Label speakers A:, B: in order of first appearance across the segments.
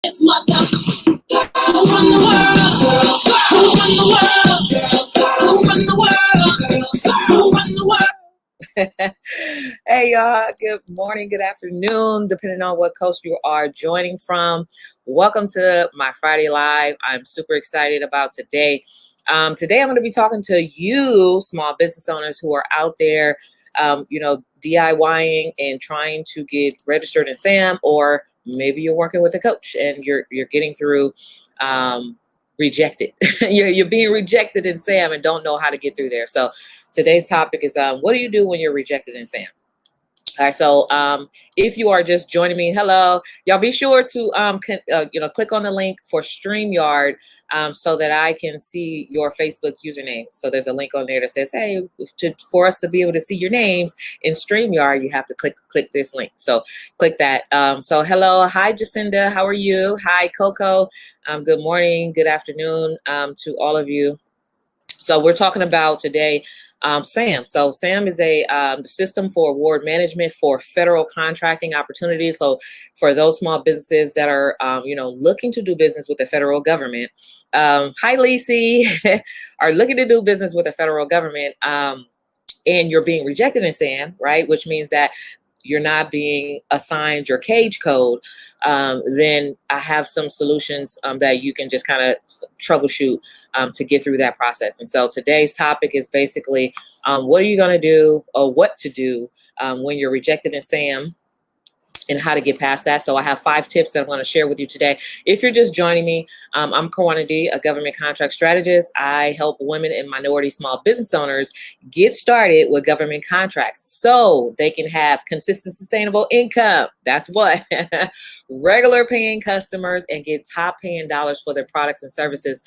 A: It's mother. Girl, run the world. Girls, who run the world? Girls, who run the world? Girls, who run the world? Hey y'all, good morning, good afternoon, depending on what coast you are joining from. Welcome to my Friday Live. I'm super excited about today. Today I'm going to be talking to you, small business owners who are out there, DIYing and trying to get registered in SAM, or maybe you're working with a coach and you're getting through rejected. you're being rejected in SAM and don't know how to get through there. So today's topic is what do you do when you're rejected in SAM? All right, so if you are just joining me, hello, y'all be sure to click on the link for StreamYard so that I can see your Facebook username. So there's a link on there that says, hey, for us to be able to see your names in StreamYard, you have to click this link. So click that. So hello, hi Jacinda, how are you? Hi Coco, good morning, good afternoon to all of you. So we're talking about today SAM. So SAM is the system for award management for federal contracting opportunities. So for those small businesses that are, looking to do business with the federal government, hi Lacey, are looking to do business with the federal government, and you're being rejected in SAM, right? Which means that you're not being assigned your cage code, then I have some solutions that you can just kind of troubleshoot to get through that process. And so today's topic is basically what are you going to do, or what to do when you're rejected in SAM, and how to get past that. So I have 5 tips that I'm going to share with you today. If you're just joining me, I'm Kawana D, a government contract strategist. I help women and minority small business owners get started with government contracts so they can have consistent, sustainable income. That's what regular paying customers, and get top paying dollars for their products and services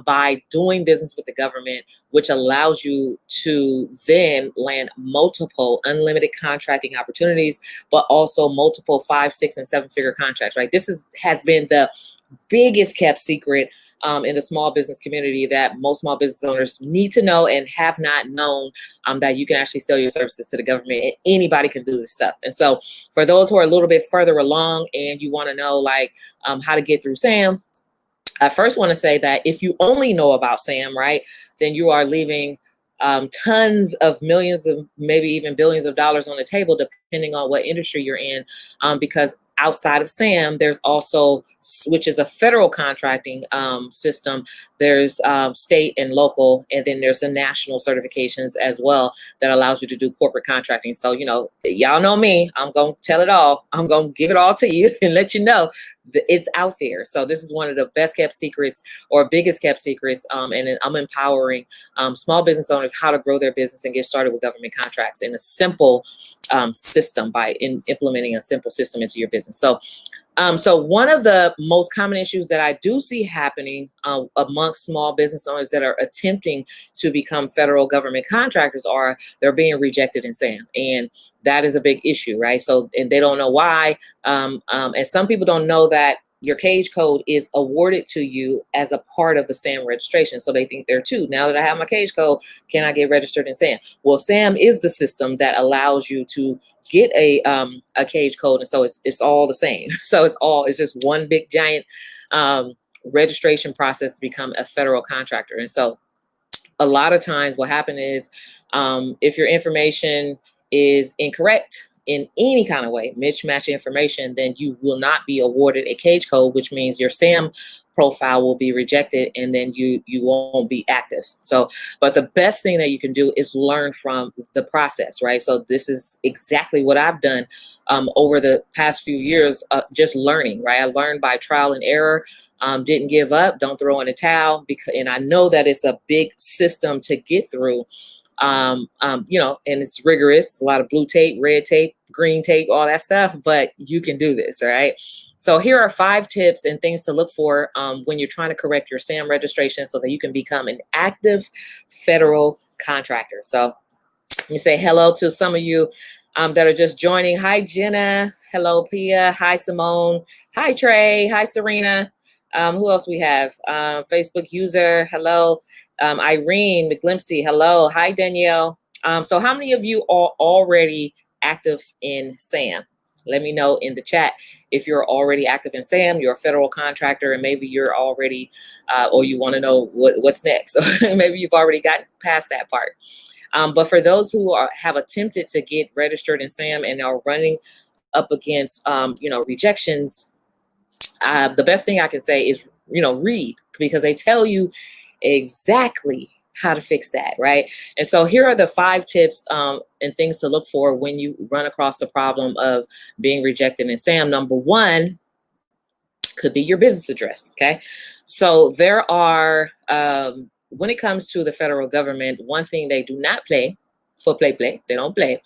A: by doing business with the government, which allows you to then land multiple unlimited contracting opportunities, but also multiple 5, 6, and 7-figure contracts, right? This has been the biggest kept secret in the small business community that most small business owners need to know and have not known, that you can actually sell your services to the government and anybody can do this stuff. And so for those who are a little bit further along and you want to know how to get through SAM, I first want to say that if you only know about SAM, right, then you are leaving tons of millions of, maybe even billions of dollars on the table, depending on what industry you're in, because outside of SAM, there's also, which is a federal contracting system, there's state and local, and then there's the national certifications as well that allows you to do corporate contracting. So, y'all know me, I'm going to tell it all. I'm going to give it all to you and let you know that it's out there. So this is one of the best kept secrets, or biggest kept secrets, and I'm empowering small business owners how to grow their business and get started with government contracts in a simple system, by implementing a simple system into your business. So one of the most common issues that I do see happening amongst small business owners that are attempting to become federal government contractors are they're being rejected in SAM. And that is a big issue, right? So, and they don't know why. And some people don't know that your cage code is awarded to you as a part of the SAM registration. So they think there too. Now that I have my cage code, can I get registered in SAM? Well, SAM is the system that allows you to get a cage code. And so it's all the same. So it's just one big giant registration process to become a federal contractor. And so a lot of times what happens is if your information is incorrect in any kind of way, mismatch information, then you will not be awarded a cage code, which means your SAM profile will be rejected and then you won't be active. So, but the best thing that you can do is learn from the process, right? So this is exactly what I've done over the past few years, just learning, right? I learned by trial and error, didn't give up, don't throw in a towel, and I know that it's a big system to get through. And it's rigorous. It's a lot of blue tape, red tape, green tape, all that stuff, but you can do this, all right? So here are 5 tips and things to look for when you're trying to correct your SAM registration so that you can become an active federal contractor. So let me say hello to some of you that are just joining. Hi, Jenna. Hello, Pia. Hi, Simone. Hi, Trey. Hi, Serena. Who else we have? Facebook user. Hello. Irene McGlimpsey, hello. Hi, Danielle. So how many of you are already active in SAM? Let me know in the chat if you're already active in SAM, you're a federal contractor, and maybe you're already, or you want to know what's next. Maybe you've already gotten past that part. But for those who have attempted to get registered in SAM and are running up against, rejections, the best thing I can say is, read, because they tell you exactly how to fix that, right? And so here are the 5 tips and things to look for when you run across the problem of being rejected in SAM. Number 1 could be your business address, okay? So there are, when it comes to the federal government, one thing they do not play, they don't play,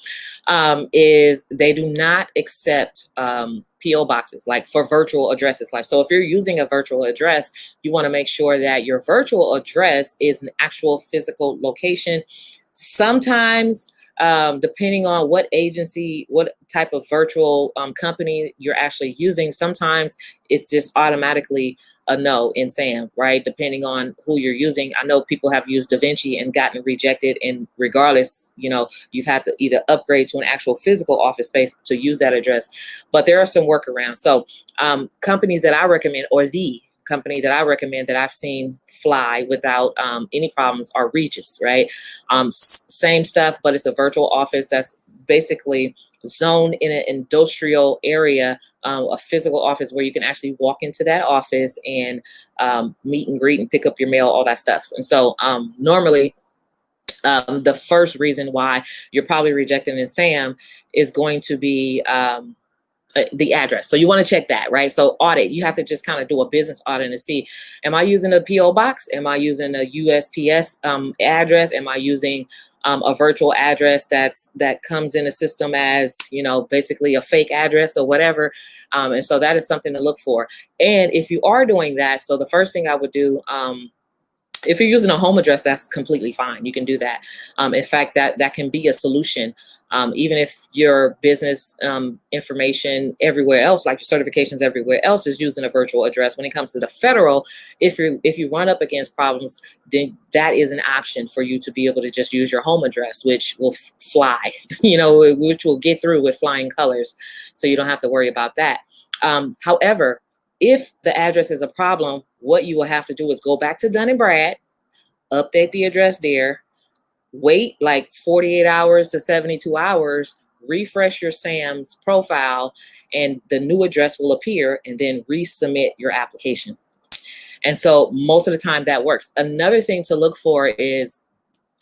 A: is they do not accept PO boxes, like for virtual addresses. Like, so if you're using a virtual address, you want to make sure that your virtual address is an actual physical location. Sometimes, depending on what agency, what type of virtual company you're actually using, sometimes it's just automatically a no in SAM, right? Depending on who you're using. I know people have used DaVinci and gotten rejected, and regardless, you've had to either upgrade to an actual physical office space to use that address. But there are some workarounds. So companies that I recommend, or the company that I recommend that I've seen fly without any problems, are Regis, right? Same stuff, but it's a virtual office that's basically zoned in an industrial area, a physical office where you can actually walk into that office and meet and greet and pick up your mail, all that stuff. And so normally, the first reason why you're probably rejected in SAM is going to be the address. So you want to check that, right? So audit, you have to just kind of do a business audit and see, am I using a PO box? Am I using a USPS address? Am I using a virtual address that comes in the system as, basically a fake address or whatever? And so that is something to look for. And if you are doing that, so the first thing I would do, if you're using a home address, that's completely fine. You can do that. In fact, that can be a solution. Even if your business information everywhere else, like your certifications everywhere else, is using a virtual address. When it comes to the federal, if you run up against problems, then that is an option for you to be able to just use your home address, which will fly, which will get through with flying colors. So you don't have to worry about that. However, if the address is a problem, what you will have to do is go back to Dun & Brad, update the address there, wait like 48 hours to 72 hours, refresh your SAM's profile, and the new address will appear, and then resubmit your application. And so most of the time that works. Another thing to look for is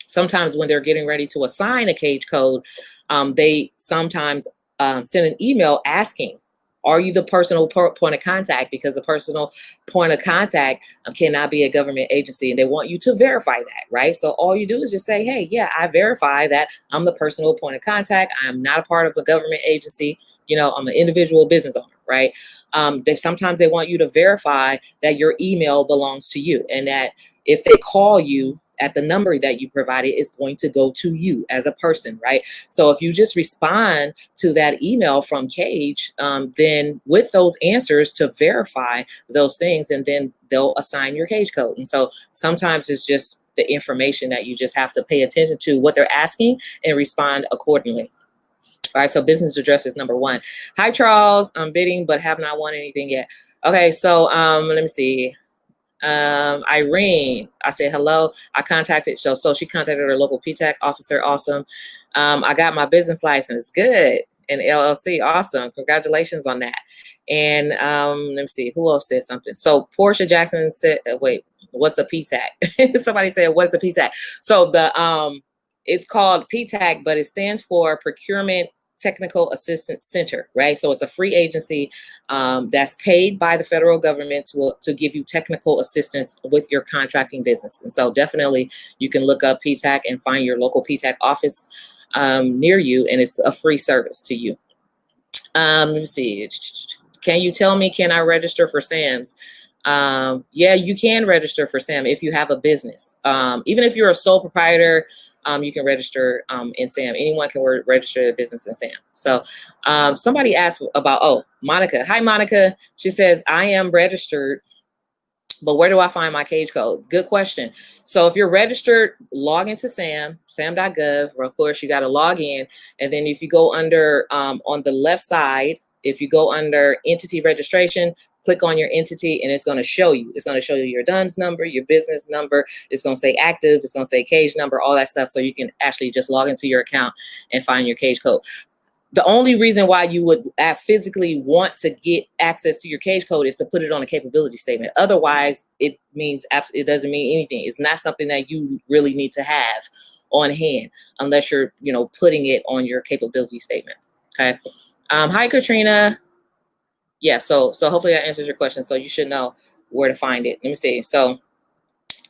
A: sometimes when they're getting ready to assign a cage code, they sometimes send an email asking, are you the personal point of contact? Because the personal point of contact cannot be a government agency, and they want you to verify that, right? So all you do is just say, hey, yeah, I verify that I'm the personal point of contact. I'm not a part of a government agency. I'm an individual business owner, right? Sometimes they want you to verify that your email belongs to you, and that if they call you at the number that you provided, is going to go to you as a person, right? So if you just respond to that email from Cage, then with those answers to verify those things, and then they'll assign your Cage code. And so sometimes it's just the information that you just have to pay attention to what they're asking and respond accordingly. All right, so business address is number 1. Hi, Charles. I'm bidding, but have not won anything yet. Okay, so let me see. Irene, I said hello. I contacted, so she contacted her local PTAC officer. Awesome. I got my business license. Good. And LLC. Awesome. Congratulations on that. And let me see, who else said something? So Portia Jackson said, wait, what's a PTAC? Somebody said, what's a PTAC? So it's called PTAC, but it stands for Procurement Technical Assistance Center, right? So it's a free agency that's paid by the federal government to give you technical assistance with your contracting business. And so definitely you can look up PTAC and find your local PTAC office near you, and it's a free service to you. Let me see. Can you tell me, can I register for SAMs? Yeah, you can register for SAM if you have a business. Even if you're a sole proprietor, you can register in SAM. Anyone can register a business in SAM. So somebody asked about, Monica. Hi, Monica. She says, I am registered, but where do I find my cage code? Good question. So if you're registered, log into SAM, sam.gov, or of course you got to log in. And then if you go under on the left side, if you go under entity registration, click on your entity and it's going to show you. It's going to show you your DUNS number, your business number. It's going to say active. It's going to say cage number, all that stuff. So you can actually just log into your account and find your cage code. The only reason why you would physically want to get access to your cage code is to put it on a capability statement. Otherwise, it doesn't mean anything. It's not something that you really need to have on hand unless you're, putting it on your capability statement. Okay. Hi, Katrina. Yeah. So hopefully that answers your question. So you should know where to find it. Let me see. So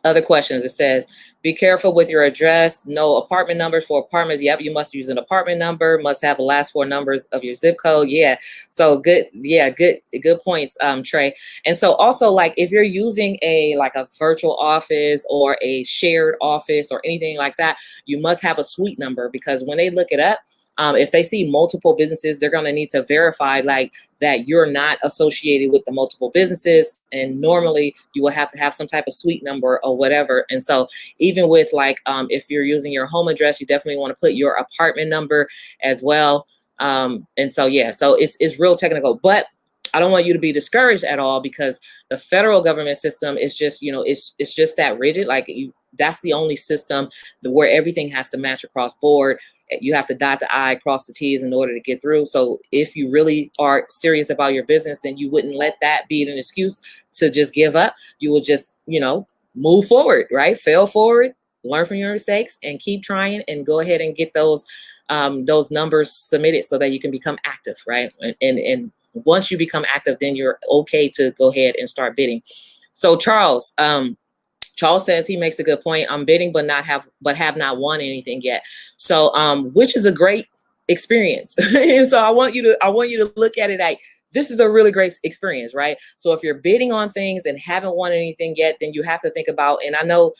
A: other questions. It says, be careful with your address. No apartment numbers for apartments. Yep, you must use an apartment number. Must have the last 4 numbers of your zip code. Yeah. So good. Yeah, good points, Trey. And so also, like, if you're using a virtual office or a shared office or anything like that, you must have a suite number, because when they look it up, if they see multiple businesses, they're going to need to verify that you're not associated with the multiple businesses. And normally you will have to have some type of suite number or whatever. And so even with if you're using your home address, you definitely want to put your apartment number as well. And so, yeah, so it's real technical, but I don't want you to be discouraged at all, because the federal government system is just, it's just that rigid. That's the only system where everything has to match across board. You have to dot the I, cross the T's in order to get through. So if you really are serious about your business, then you wouldn't let that be an excuse to just give up. You will just, move forward, right? Fail forward, learn from your mistakes, and keep trying, and go ahead and get those numbers submitted so that you can become active, right? And once you become active, then you're okay to go ahead and start bidding. So Charles says he makes a good point. I'm bidding, but have not won anything yet. So, which is a great experience. And so I want you to look at it like, this is a really great experience, right? So if you're bidding on things and haven't won anything yet, then you have to think about, and I know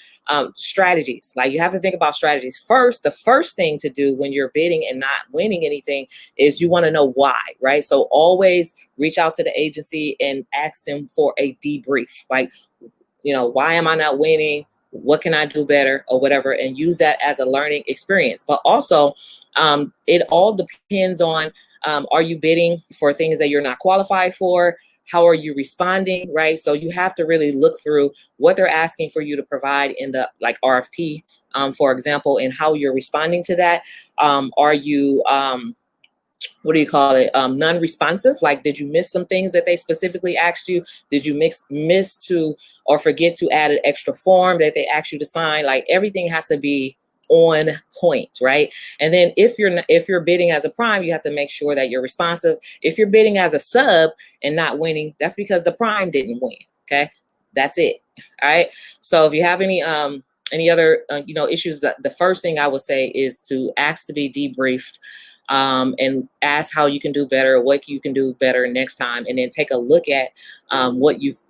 A: strategies, you have to think about strategies. First, the first thing to do when you're bidding and not winning anything is you want to know why, right? So always reach out to the agency and ask them for a debrief. Why am I not winning? What can I do better, or whatever, and use that as a learning experience. But also, it all depends on, are you bidding for things that you're not qualified for? How are you responding, right? So you have to really look through what they're asking for you to provide in the RFP, for example, and how you're responding to that. Are you what do you call it? Non-responsive. Did you miss some things that they specifically asked you? Did you miss to or forget to add an extra form that they asked you to sign? Everything has to be on point, right? And then if you're bidding as a prime, you have to make sure that you're responsive. If you're bidding as a sub and not winning, that's because the prime didn't win. Okay, that's it. All right. So if you have any other issues, the first thing I would say is to ask to be debriefed. And ask how you can do better, what you can do better next time, and then take a look at what you've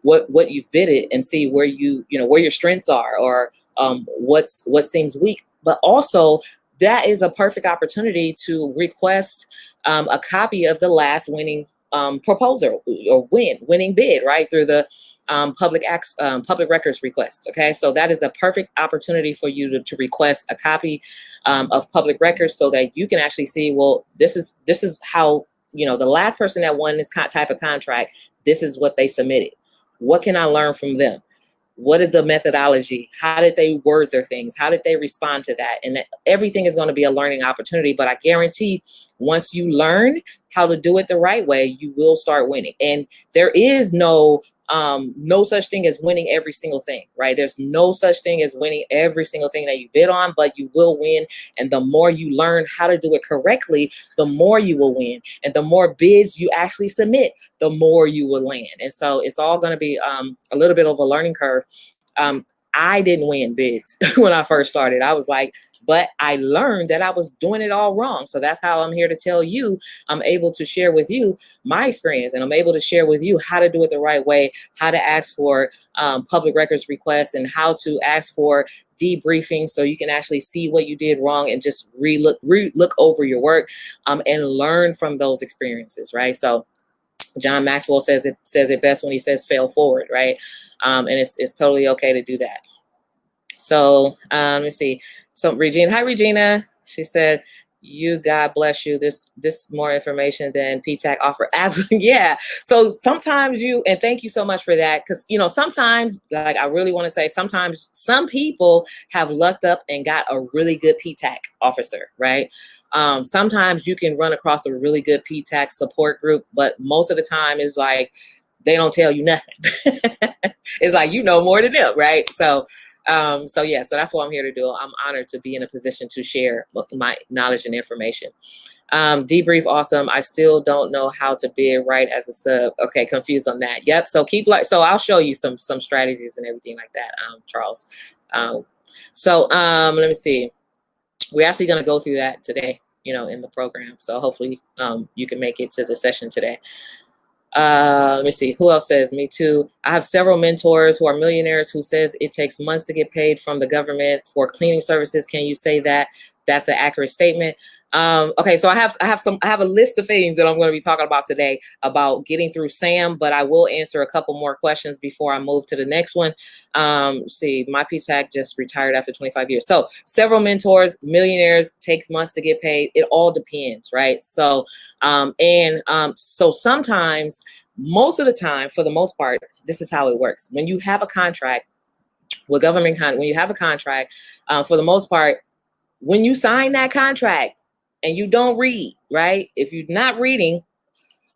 A: bidded and see where where your strengths are, or what seems weak. But also, that is a perfect opportunity to request a copy of the last winning proposal or winning bid, right, through the public records request. Okay, so that is the perfect opportunity for you to request a copy of public records, so that you can actually see, well, this is how, the last person that won this type of contract, this is what they submitted. What can I learn from them? What is the methodology? How did they word their things? How did they respond to that? And everything is going to be a learning opportunity. But I guarantee, once you learn how to do it the right way, you will start winning. And there is no such thing as winning every single thing, right? There's no such thing as winning every single thing that you bid on, but you will win. And the more you learn how to do it correctly, the more you will win. And the more bids you actually submit, the more you will land. And so it's all going to be a little bit of a learning curve. I didn't win bids when I first started. I was but I learned that I was doing it all wrong. So that's how I'm here to tell you. I'm able to share with you my experience, and I'm able to share with you how to do it the right way, how to ask for public records requests, and how to ask for debriefing, so you can actually see what you did wrong and just look over your work and learn from those experiences, right? So John Maxwell says it best when he says fail forward, right? And it's totally okay to do that. So let me see. So Regina, hi Regina. She said, God bless you. This more information than PTAC offer. Absolutely. Yeah. So sometimes and thank you so much for that. Cause sometimes, like, I really want to say, sometimes some people have lucked up and got a really good PTAC officer, right? Sometimes you can run across a really good PTAC support group, but most of the time is like, they don't tell you nothing. It's like, more than them, right? So yeah, so that's what I'm here to do. I'm honored to be in a position to share my knowledge and information. Debrief, awesome. I still don't know how to bid right as a sub. Okay, confused on that. Yep. So so I'll show you some strategies and everything like that, Charles. Let me see. We're actually going to go through that today, in the program. So hopefully you can make it to the session today. Let me see, who else says me too? I have several mentors who are millionaires who says it takes months to get paid from the government for cleaning services. Can you say that that's an accurate statement? Okay, so I have a list of things that I'm going to be talking about today about getting through SAM, but I will answer a couple more questions before I move to the next one. See, my PTAC just retired after 25 years. So several mentors, millionaires, takes months to get paid. It all depends, right? So, so sometimes, most of the time, for the most part, this is how it works. When you have a contract with government, when you have a contract, for the most part, when you sign that contract and you don't read, right? If you're not reading,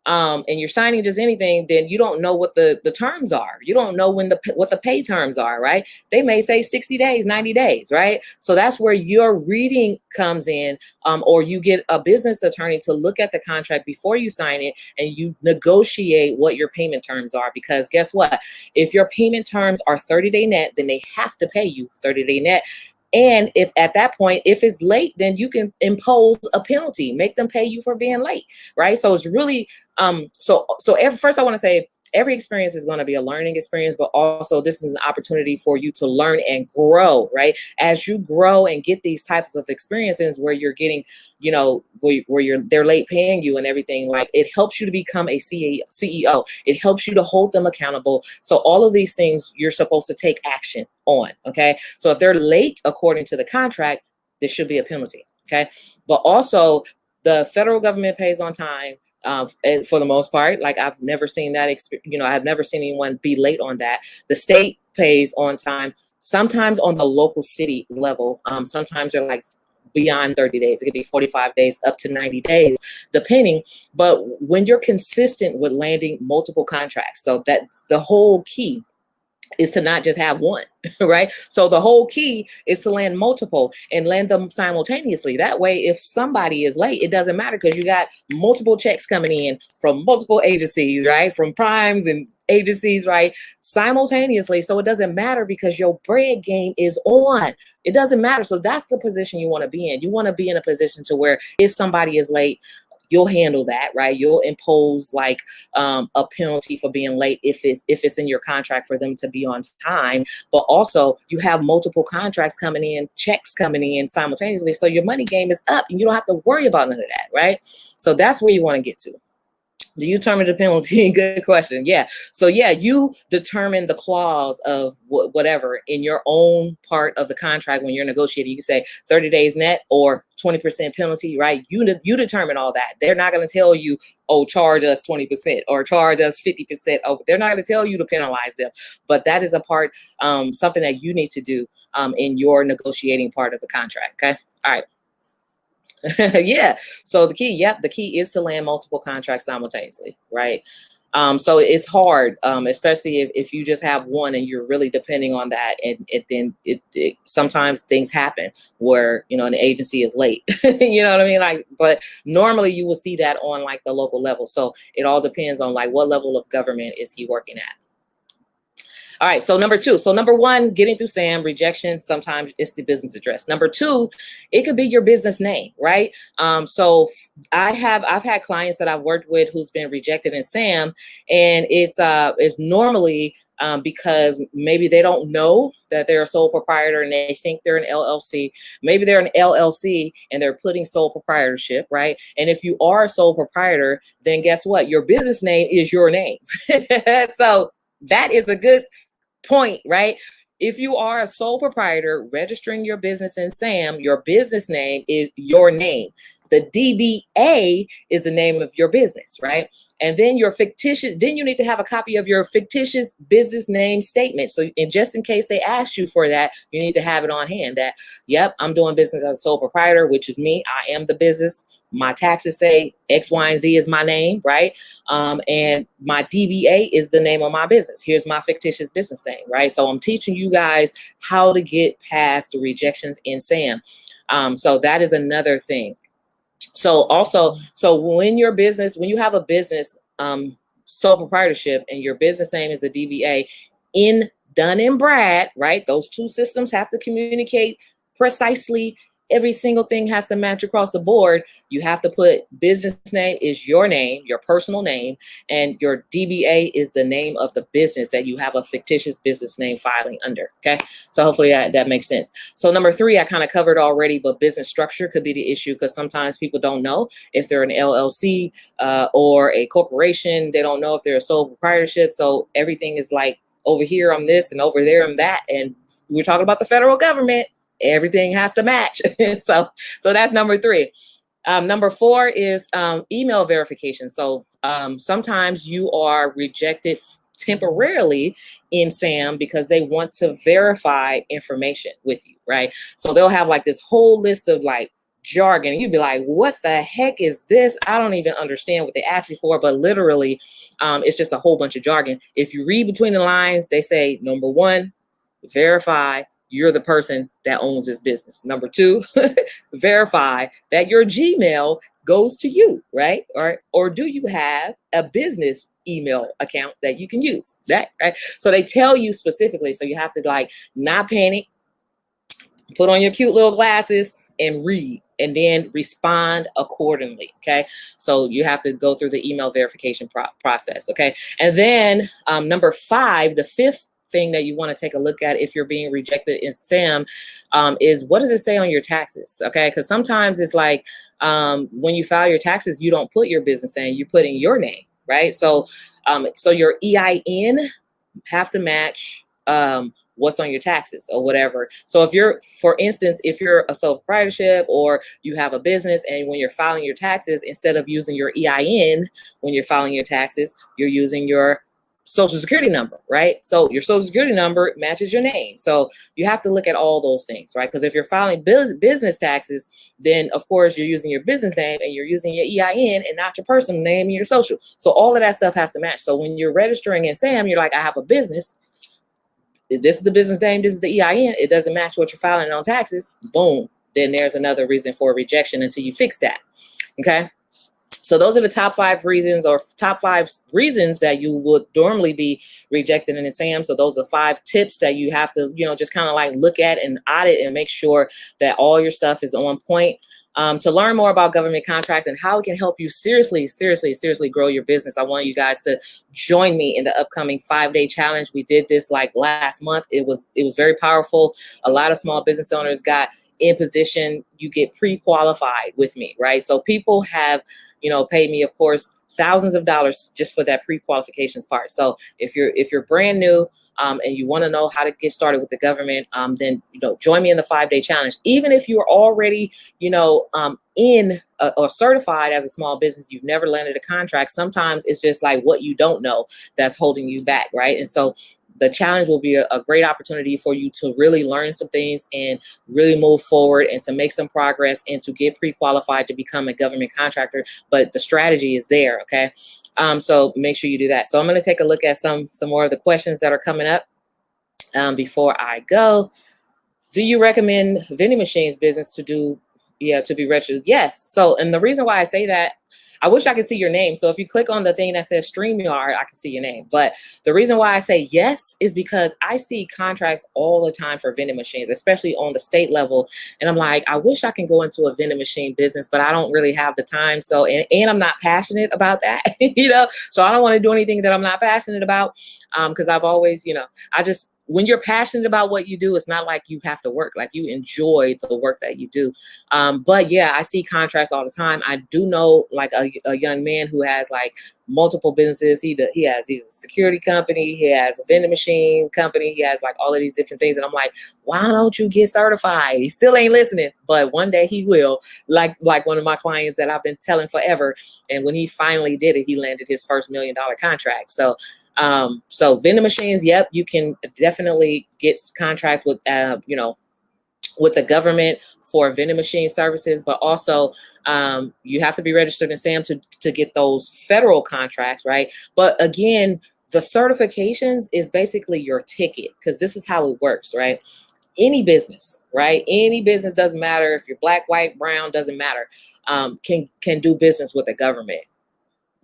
A: and you're signing just anything, then you don't know what the terms are. You don't know what the pay terms are, right? They may say 60 days, 90 days, right? So that's where your reading comes in, or you get a business attorney to look at the contract before you sign it, and you negotiate what your payment terms are. Because guess what? If your payment terms are 30-day net, then they have to pay you 30-day net. And if at that point, if it's late, then you can impose a penalty, make them pay you for being late, right? So it's really, first I want to say, every experience is going to be a learning experience, but also this is an opportunity for you to learn and grow, right? As you grow and get these types of experiences where you're getting, they're late paying you and everything, like, it helps you to become a CEO. It helps you to hold them accountable. So all of these things you're supposed to take action on, okay? So if they're late according to the contract, there should be a penalty, okay? But also, the federal government pays on time. And for the most part, like, I've never seen that, I've never seen anyone be late on that. The state pays on time, sometimes on the local city level. Sometimes they're like beyond 30 days. It could be 45 days up to 90 days, depending. But when you're consistent with landing multiple contracts, so that the whole key is to not just have one, right? So the whole key is to land multiple and land them simultaneously. That way, if somebody is late, it doesn't matter, because you got multiple checks coming in from multiple agencies, right? From primes and agencies, right? Simultaneously. So it doesn't matter, because your bread game is on. It doesn't matter. So that's the position you want to be in. You want to be in a position to where if somebody is late, you'll handle that, right? You'll impose like a penalty for being late if it's in your contract for them to be on time. But also, you have multiple contracts coming in, checks coming in simultaneously, so your money game is up and you don't have to worry about none of that, right? So that's where you want to get to. Do you determine the penalty? Good question. Yeah. So yeah, you determine the clause of whatever in your own part of the contract when you're negotiating. You can say 30 days net or 20% penalty, right? You determine all that. They're not going to tell you, oh, charge us 20% or charge us 50%. Oh, they're not going to tell you to penalize them. But that is a part, something that you need to do in your negotiating part of the contract. Okay. All right. Yeah. So the key is to land multiple contracts simultaneously, right? So it's hard, especially if you just have one and you're really depending on that, and then sometimes things happen where an agency is late. You know what I mean? Like, but normally you will see that on like the local level. So it all depends on like what level of government is he working at. All right, so number two. So number one, getting through SAM, rejection, sometimes it's the business address. Number two, it could be your business name, right? So I've had clients that I've worked with who's been rejected in SAM, and it's normally because maybe they don't know that they're a sole proprietor and they think they're an LLC. Maybe they're an LLC and they're putting sole proprietorship, right? And if you are a sole proprietor, then guess what? Your business name is your name. So that is a good point, right? if you are a sole proprietor registering your business in SAM, your business name is your name. The DBA is the name of your business, right? And then your fictitious, then you need to have a copy of your fictitious business name statement. So, and just in case they ask you for that, you need to have it on hand that, yep, I'm doing business as a sole proprietor, which is me. I am the business. My taxes say X, Y, and Z is my name, right? And my DBA is the name of my business. Here's my fictitious business name, right? So I'm teaching you guys how to get past the rejections in SAM. So that is another thing. So also, so when you have a business, sole proprietorship, and your business name is a DBA in Dun and Brad, right? Those two systems have to communicate precisely. Every single thing has to match across the board. You have to put business name is your name, your personal name, and your DBA is the name of the business that you have a fictitious business name filing under. Okay. So hopefully that makes sense. So number 3, I kind of covered already, but business structure could be the issue because sometimes people don't know if they're an LLC or a corporation. They don't know if they're a sole proprietorship. So everything is like over here I'm this and over there I'm that. And we're talking about the federal government. Everything has to match. so that's number 3. Number 4 is email verification. So sometimes you are rejected temporarily in SAM because they want to verify information with you, right? So they'll have like this whole list of like jargon. You'd be like, what the heck is this? I don't even understand what they asked me for, but literally it's just a whole bunch of jargon. If you read between the lines, they say, number 1, verify you're the person that owns this business. Number 2, verify that your Gmail goes to you, right? Or do you have a business email account that you can use? That, right? So they tell you specifically. So you have to like not panic, put on your cute little glasses and read, and then respond accordingly. Okay. So you have to go through the email verification process. Okay. And then number 5, the 5th thing that you want to take a look at if you're being rejected in SAM is what does it say on your taxes? Okay, because sometimes it's like when you file your taxes, you don't put your business name, you put in your name, right? So so your EIN have to match what's on your taxes or whatever. So if you're, for instance, if you're a sole proprietorship or you have a business and when you're filing your taxes, instead of using your EIN when you're filing your taxes, you're using your social security number, right? So your social security number matches your name. So you have to look at all those things, right? Because if you're filing business taxes, then of course you're using your business name and you're using your EIN and not your personal name and your social. So all of that stuff has to match. So when you're registering in SAM, you're like, I have a business. This is the business name. This is the EIN. It doesn't match what you're filing on taxes. Boom. Then there's another reason for rejection until you fix that. Okay. So those are the top 5 reasons or top 5 reasons that you would normally be rejected in SAM. So those are 5 tips that you have to, just kind of like look at and audit and make sure that all your stuff is on point. To learn more about government contracts and how it can help you seriously grow your business, I want you guys to join me in the upcoming 5-day challenge. We did this like last month. It was very powerful. A lot of small business owners got in position. You get pre-qualified with me, right? So people have, paid me, of course, thousands of dollars just for that pre-qualifications part. So if you're brand new and you want to know how to get started with the government, then join me in the 5-day challenge. Even if you're already in or certified as a small business, you've never landed a contract. Sometimes it's just like what you don't know that's holding you back, right? And so the challenge will be a great opportunity for you to really learn some things and really move forward and to make some progress and to get pre-qualified to become a government contractor. But the strategy is there, okay? So make sure you do that. So I'm going to take a look at some more of the questions that are coming up before I go. Do you recommend vending machines business to be registered? Yes. So, and the reason why I say that, I wish I could see your name. So if you click on the thing that says StreamYard, I can see your name. But the reason why I say yes is because I see contracts all the time for vending machines, especially on the state level. And I'm like, I wish I can go into a vending machine business, but I don't really have the time. So, and I'm not passionate about that, so I don't want to do anything that I'm not passionate about. Because I've always, I just when you're passionate about what you do, it's not like you have to work, like you enjoy the work that you do. But yeah, I see contracts all the time. I do know like a young man who has like multiple businesses. He's a security company, he has a vending machine company, he has like all of these different things. And I'm like, why don't you get certified? He still ain't listening, but one day he will. Like one of my clients that I've been telling forever. And when he finally did it, he landed his first $1 million contract. So vending machines, yep, you can definitely get contracts with with the government for vending machine services, but also you have to be registered in SAM to get those federal contracts, right? But again, the certifications is basically your ticket, because this is how it works, right? Any business, right? Any business, doesn't matter if you're black, white, brown, doesn't matter, can do business with the government.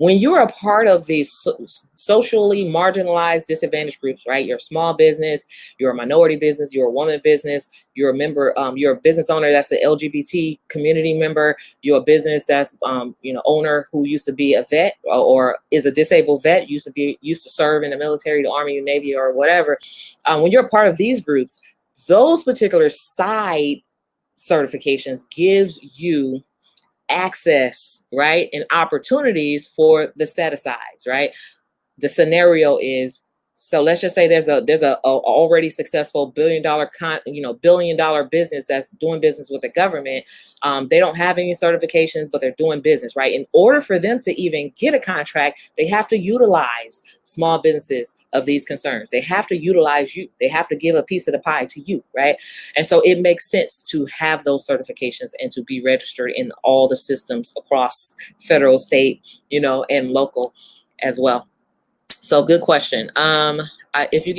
A: When you're a part of these socially marginalized, disadvantaged groups, right? You're a small business, you're a minority business, you're a woman business, you're a member, you're a business owner that's an LGBT community member, you're a business that's, owner who used to be a vet or is a disabled vet, used to serve in the military, the Army, the Navy, or whatever. When you're a part of these groups, those particular side certifications gives you access, right, and opportunities for the set asides, right? The scenario is, so let's just say there's a already successful $1 billion business that's doing business with the government. They don't have any certifications, but they're doing business, right? In order for them to even get a contract, they have to utilize small businesses of these concerns. They have to utilize you. They have to give a piece of the pie to you, right? And so it makes sense to have those certifications and to be registered in all the systems across federal, state, and local as well. So good question. If you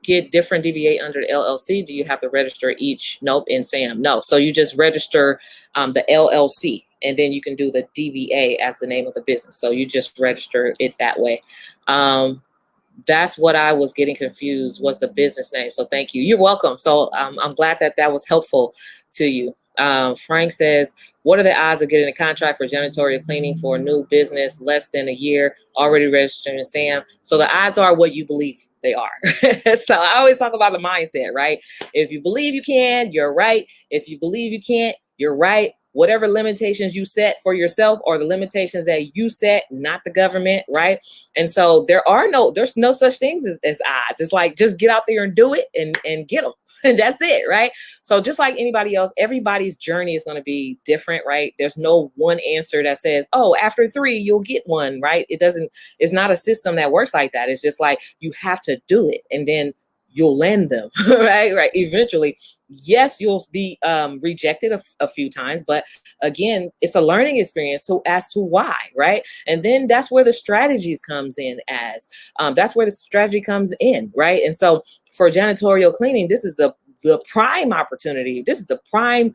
A: get different DBA under the LLC, do you have to register each? Nope. In SAM, no. So you just register the LLC, and then you can do the DBA as the name of the business. So you just register it that way. That's what I was getting confused, was the business name. So thank you. You're welcome. So I'm glad that was helpful to you. Frank says, what are the odds of getting a contract for janitorial cleaning for a new business less than a year, already registered in SAM? So the odds are what you believe they are. So I always talk about the mindset, right? If you believe you can, you're right. If you believe you can't, you're right. Whatever limitations you set for yourself are the limitations that you set, not the government, right? And so there's no such things as odds. It's like, just get out there and do it and get them. And that's it, right? So just like anybody else, everybody's journey is going to be different, right? There's no one answer that says, oh, after 3, you'll get one, right? It's not a system that works like that. It's just like, you have to do it, and then you'll land them, right? Eventually, yes, you'll be rejected a few times, but again, it's a learning experience as to why, right? And then that's where the strategies comes in that's where the strategy comes in, right? And so for janitorial cleaning, this is the prime opportunity. This is the prime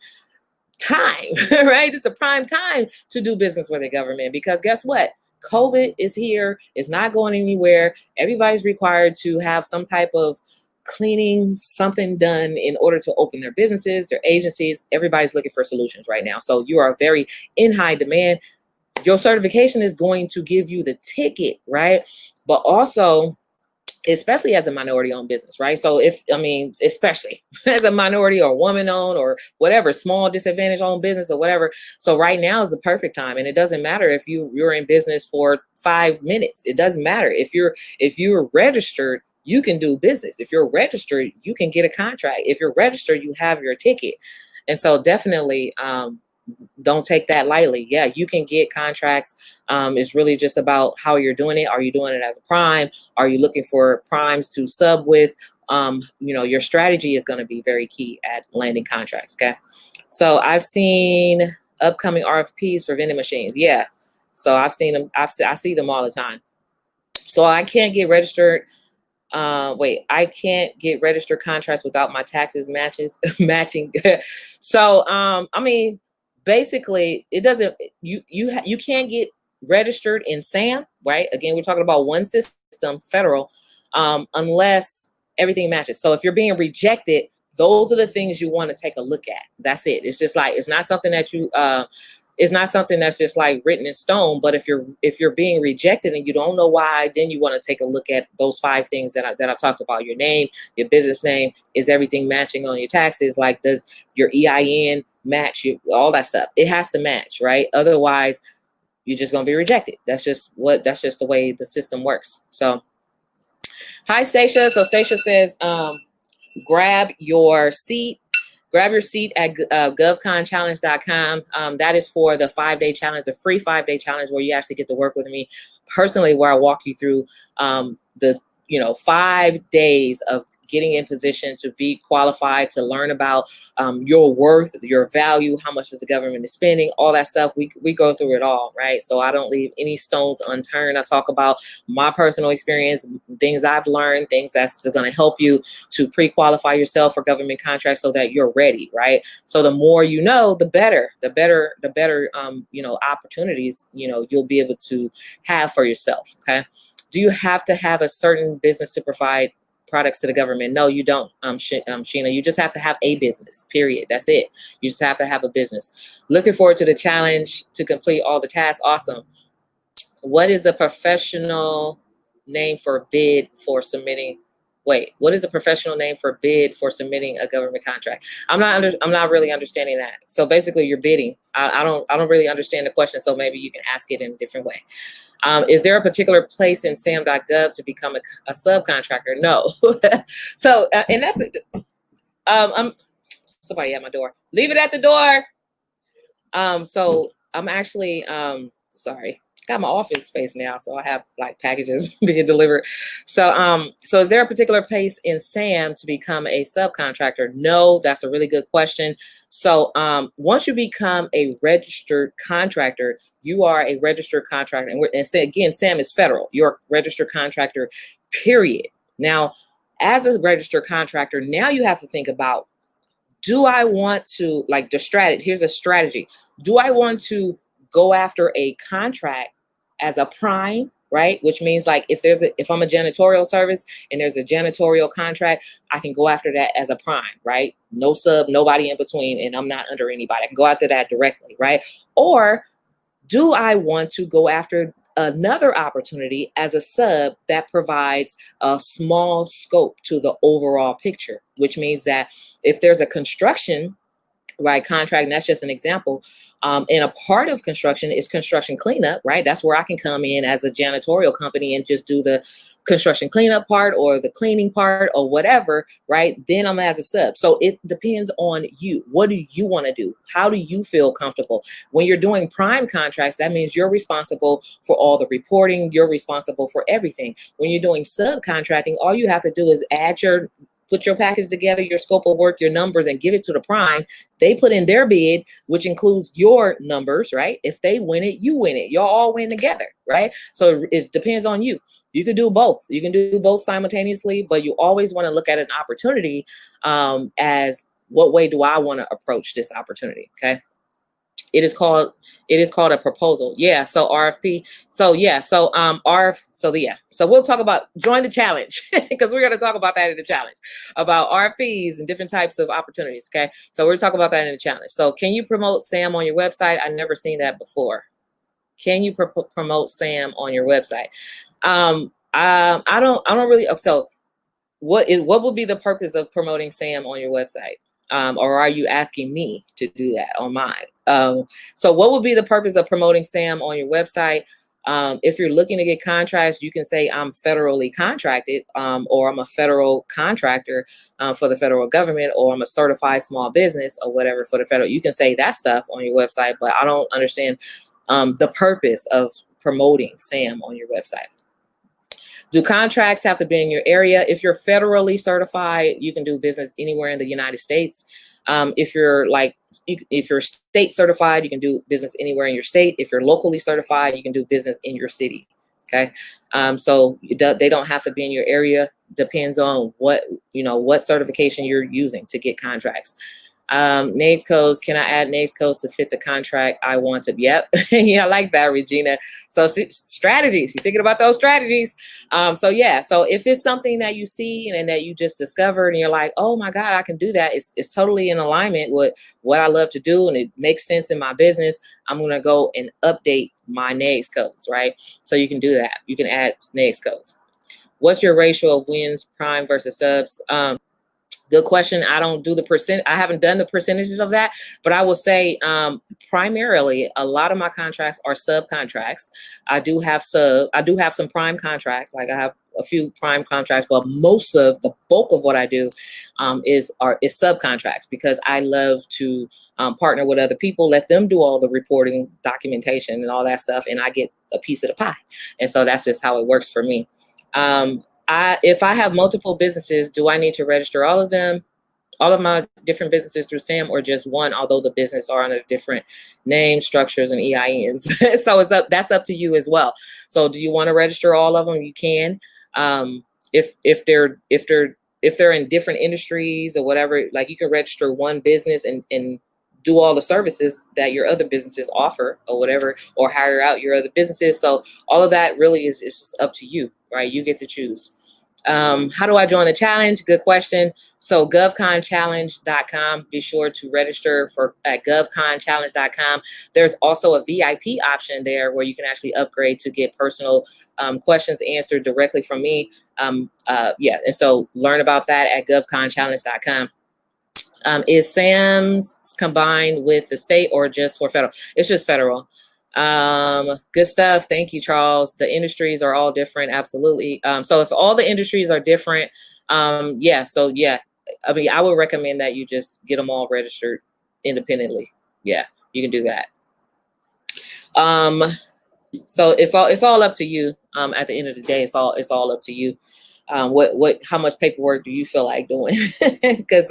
A: time, right? It's the prime time to do business with the government, because guess what? COVID is here. It's not going anywhere. Everybody's required to have some type of cleaning, something done in order to open their businesses, their agencies. Everybody's looking for solutions right now. So you are very in high demand. Your certification is going to give you the ticket, right? But also, especially as a minority-owned business, right? So especially as a minority or woman-owned or whatever, small disadvantage-owned business or whatever. So right now is the perfect time, and it doesn't matter if you're in business for 5 minutes. It doesn't matter if you're registered. You can do business. If you're registered, you can get a contract. If you're registered, you have your ticket. And so definitely don't take that lightly. Yeah, you can get contracts. It's really just about how you're doing it. Are you doing it as a prime? Are you looking for primes to sub with? Your strategy is going to be very key at landing contracts. Okay. So I've seen upcoming RFPs for vending machines. Yeah. So I've seen them. I see them all the time. So I can't get registered. I can't get registered contracts without my taxes matching. So, basically it doesn't, you can't get registered in SAM, right? Again, we're talking about one system, federal, unless everything matches. So if you're being rejected, those are the things you want to take a look at. That's it. It's just like, it's not something that you, It's not something that's just like written in stone. But if you're being rejected and you don't know why, then you want to take a look at those 5 things that I talked about. Your name, your business name, is everything matching on your taxes? Like, does your EIN match? All that stuff. It has to match, right? Otherwise, you're just gonna be rejected. That's just the way the system works. So, hi, Stacia. So Stacia says, grab your seat at govconchallenge.com. That is for the 5-day challenge, the free 5-day challenge, where you actually get to work with me personally, where I walk you through the 5 days of getting in position to be qualified, to learn about your worth, your value, how much is the government is spending, all that stuff. We go through it all, right? So I don't leave any stones unturned. I talk about my personal experience, things I've learned, things that's going to help you to pre-qualify yourself for government contracts so that you're ready, right? So the more you know, the better opportunities, you'll be able to have for yourself, okay? Do you have to have a certain business to provide products to the government? No, you don't, Sheena. You just have to have a business, period. That's it. You just have to have a business. Looking forward to the challenge to complete all the tasks. Awesome. What is the professional name for bid for submitting? Wait, what is the professional name for bid for submitting a government contract? I'm not really understanding that. So basically, you're bidding. I don't really understand the question. So maybe you can ask it in a different way. Is there a particular place in sam.gov to become a subcontractor? No. So, and that's it. I'm somebody at my door. Leave it at the door. So I'm actually, sorry. Got my office space now, so I have like packages being delivered. So is there a particular place in SAM to become a subcontractor? No, that's a really good question. So once you become a registered contractor, you are a registered contractor. And say again, SAM is federal. You're a registered contractor, period. Now, as a registered contractor, now you have to think about, do I want to, like, the strategy? Here's a strategy. Do I want to go after a contract as a prime, right? Which means, like, if I'm a janitorial service and there's a janitorial contract, I can go after that as a prime, right? No sub, nobody in between, and I'm not under anybody. I can go after that directly, right? Or do I want to go after another opportunity as a sub that provides a small scope to the overall picture, which means that if there's a construction, right, contract, and that's just an example, and a part of construction is construction cleanup, right? That's where I can come in as a janitorial company and just do the construction cleanup part or the cleaning part or whatever, right? Then I'm as a sub. So it depends on you. What do you want to do? How do you feel comfortable? When you're doing prime contracts, that means you're responsible for all the reporting. You're responsible for everything. When you're doing subcontracting, all you have to do is put your package together, your scope of work, your numbers, and give it to the prime. They put in their bid, which includes your numbers, right? If they win it, you win it. Y'all all win together, right? So it depends on you. You can do both. You can do both simultaneously, but you always want to look at an opportunity as, what way do I want to approach this opportunity? Okay. It is called a proposal. Yeah. So RFP. So yeah. So So we'll talk about, join the challenge, because we're going to talk about that in the challenge, about RFPs and different types of opportunities. Okay. So we're talking about that in the challenge. So can you promote SAM on your website? I've never seen that before. Can you promote SAM on your website? I don't really. So what would be the purpose of promoting SAM on your website? Or are you asking me to do that on mine? So what would be the purpose of promoting SAM on your website? If you're looking to get contracts, you can say I'm federally contracted, or I'm a federal contractor for the federal government, or I'm a certified small business or whatever for the federal. You can say that stuff on your website, but I don't understand the purpose of promoting SAM on your website. Do contracts have to be in your area? If you're federally certified, you can do business anywhere in the United States. If you're state certified, you can do business anywhere in your state. If you're locally certified, you can do business in your city. Okay. So they don't have to be in your area. Depends on what certification you're using to get contracts. NAICS codes, can I add NAICS codes to fit the contract I want to? Yep. Yeah, I like that, Regina. So strategies, you're thinking about those strategies. So yeah, so if it's something that you see and that you just discovered and you're like, oh my God, I can do that. It's totally in alignment with what I love to do and it makes sense in my business. I'm going to go and update my NAICS codes, right? So you can do that. You can add NAICS codes. What's your ratio of wins, prime versus subs? Good question. I don't do the percent. I haven't done the percentages of that, but I will say primarily a lot of my contracts are subcontracts. I do have some prime contracts. Like I have a few prime contracts, but most of the bulk of what I do is subcontracts because I love to partner with other people, let them do all the reporting, documentation, and all that stuff, and I get a piece of the pie. And so that's just how it works for me. If I have multiple businesses, do I need to register all of them, all of my different businesses through SAM, or just one, although the business are under different names, structures, and EINs? So that's up to you as well. So do you want to register all of them? You can. If they're in different industries or whatever, like you can register one business and do all the services that your other businesses offer or whatever, or hire out your other businesses. So all of that really is just up to you, right? You get to choose. How do I join the challenge? Good question. So govconchallenge.com, be sure to register at govconchallenge.com. There's also a VIP option there where you can actually upgrade to get personal questions answered directly from me. Yeah, and so learn about that at govconchallenge.com. Is SAMS combined with the state or just for federal? It's just federal. Good stuff. Thank you, Charles. The industries are all different. Absolutely. So if all the industries are different, yeah. So yeah, I mean, I would recommend that you just get them all registered independently. Yeah, you can do that. So it's all up to you. At the end of the day, it's all up to you. How much paperwork do you feel like doing? Because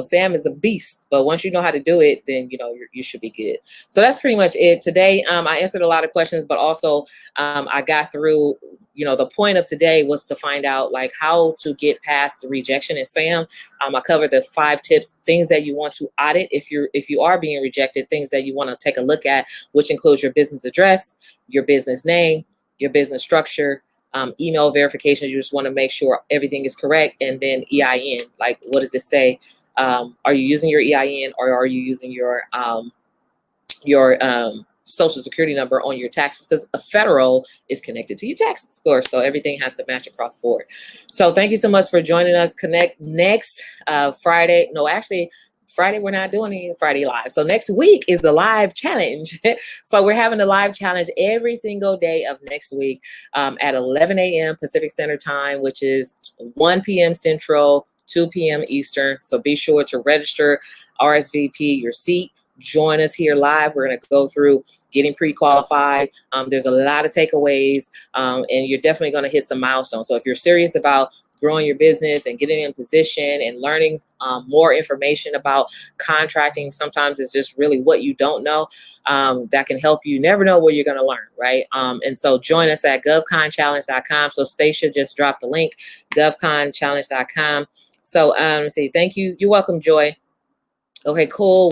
A: SAM is a beast, but once you know how to do it, then you should be good. So that's pretty much it today. I answered a lot of questions, but also I got through. The point of today was to find out like how to get past the rejection in SAM. I covered the 5 tips, things that you want to audit if you are being rejected, things that you want to take a look at, which includes your business address, your business name, your business structure. Email verification. You just want to make sure everything is correct, and then EIN. Like, what does it say? Are you using your EIN or are you using your social security number on your taxes? Because a federal is connected to your taxes, of course. So everything has to match across the board. So thank you so much for joining us. Connect next Friday. No, actually, Friday, we're not doing any Friday live. So next week is the live challenge. So we're having a live challenge every single day of next week at 11 a.m. Pacific Standard Time, which is 1 p.m. Central, 2 p.m. Eastern. So be sure to register, RSVP your seat. Join us here live. We're going to go through getting pre-qualified. There's a lot of takeaways, and you're definitely going to hit some milestones. So if you're serious about growing your business and getting in position and learning more information about contracting, sometimes it's just really what you don't know that can help you. Never know what you're going to learn, right? And so join us at govconchallenge.com. So Stacia just dropped the link, govconchallenge.com. So let's see. Thank you. You're welcome, Joy. Okay, cool.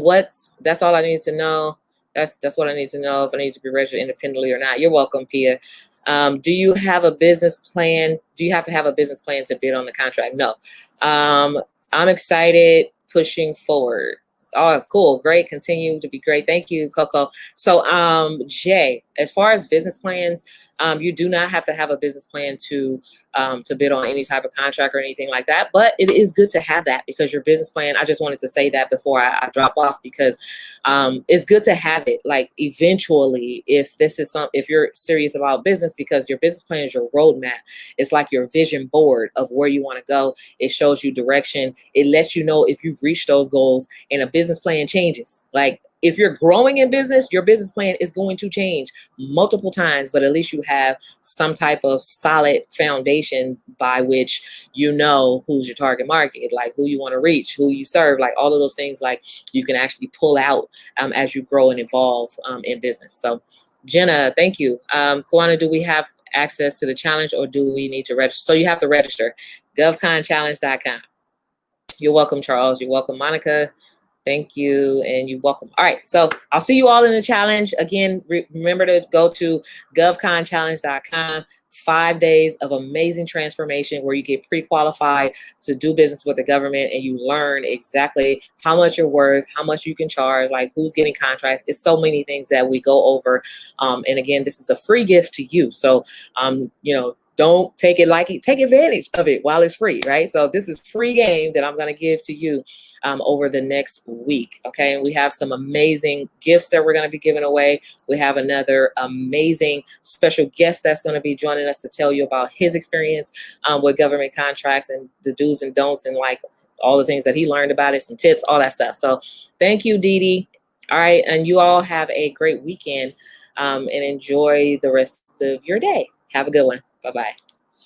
A: That's all I need to know. That's what I need to know if I need to be registered independently or not. You're welcome, Pia. Do you have a business plan? Do you have to have a business plan to bid on the contract? No. I'm excited, pushing forward. Oh, cool. Great. Continue to be great. Thank you, Coco. So, Jay, as far as business plans, you do not have to have a business plan to bid on any type of contract or anything like that. But it is good to have that because your business plan, I just wanted to say that before I drop off, because it's good to have it. Like eventually, if you're serious about business, because your business plan is your roadmap. It's like your vision board of where you want to go. It shows you direction. It lets you know if you've reached those goals, and a business plan changes. Like, if you're growing in business, your business plan is going to change multiple times, but at least you have some type of solid foundation by which you know who's your target market, like who you want to reach, who you serve, like all of those things, like you can actually pull out as you grow and evolve in business. So Jenna, thank you. Kwana, do we have access to the challenge or do we need to register? So you have to register, govconchallenge.com. You're welcome, Charles. You're welcome, Monica. Thank you, and you're welcome. All right, so I'll see you all in the challenge. Again, remember to go to govconchallenge.com. 5 days of amazing transformation where you get pre-qualified to do business with the government, and you learn exactly how much you're worth, how much you can charge, like who's getting contracts. It's so many things that we go over. And again, this is a free gift to you. So, don't take it like it, take advantage of it while it's free, right? So this is free game that I'm going to give to you over the next week. Okay. And we have some amazing gifts that we're going to be giving away. We have another amazing special guest that's going to be joining us to tell you about his experience with government contracts and the do's and don'ts and like all the things that he learned about it, some tips, all that stuff. So thank you, Dee Dee. All right. And you all have a great weekend and enjoy the rest of your day. Have a good one. Bye-bye.